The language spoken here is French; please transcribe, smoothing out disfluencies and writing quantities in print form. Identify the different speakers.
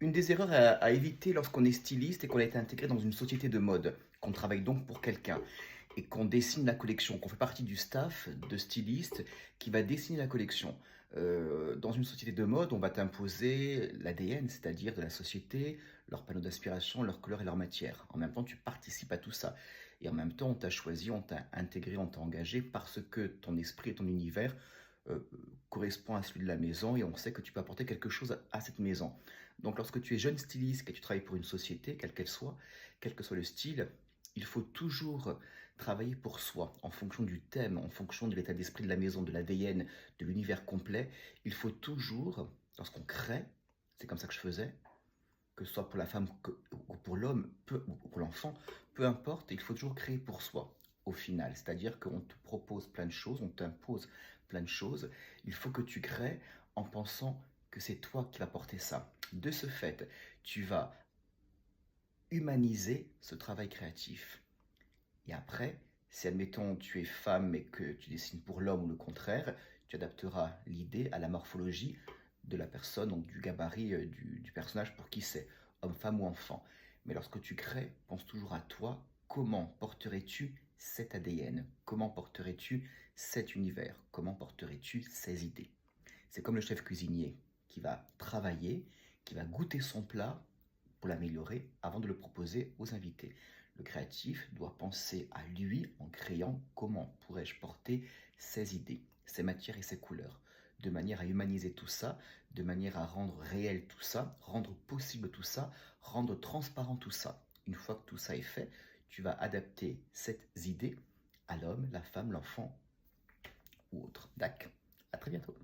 Speaker 1: Une des erreurs à éviter lorsqu'on est styliste et qu'on a été intégré dans une société de mode, qu'on travaille donc pour quelqu'un et qu'on dessine la collection, qu'on fait partie du staff de styliste qui va dessiner la collection. Dans une société de mode, on va t'imposer l'ADN, c'est-à-dire de la société, leurs panneaux d'aspiration, leurs couleurs et leurs matières. En même temps, tu participes à tout ça. Et en même temps, on t'a choisi, on t'a intégré, on t'a engagé parce que ton esprit et ton univers correspond à celui de la maison et on sait que tu peux apporter quelque chose à cette maison. Donc lorsque tu es jeune styliste et que tu travailles pour une société, quelle qu'elle soit, quel que soit le style, il faut toujours travailler pour soi, en fonction du thème, en fonction de l'état d'esprit de la maison, de l'ADN, de l'univers complet. Il faut toujours, lorsqu'on crée, c'est comme ça que je faisais, que ce soit pour la femme ou pour l'homme, ou pour l'enfant, peu importe, il faut toujours créer pour soi, au final. C'est-à-dire qu'on te propose plein de choses, on t'impose plein de choses. Il faut que tu crées en pensant que c'est toi qui vas porter ça. De ce fait, tu vas humaniser ce travail créatif. Et après, si admettons tu es femme et que tu dessines pour l'homme ou le contraire, tu adapteras l'idée à la morphologie de la personne, donc du gabarit du personnage pour qui c'est, homme, femme ou enfant. Mais lorsque tu crées, pense toujours à toi, comment porterais-tu cet ADN? Comment porterais-tu cet univers? Comment porterais-tu ces idées? C'est comme le chef cuisinier qui va travailler, qui va goûter son plat pour l'améliorer avant de le proposer aux invités. Le créatif doit penser à lui en créant comment pourrais-je porter ses idées, ses matières et ses couleurs, de manière à humaniser tout ça, de manière à rendre réel tout ça, rendre possible tout ça, rendre transparent tout ça. Une fois que tout ça est fait, tu vas adapter cette idée à l'homme, la femme, l'enfant ou autre. Dac. À très bientôt.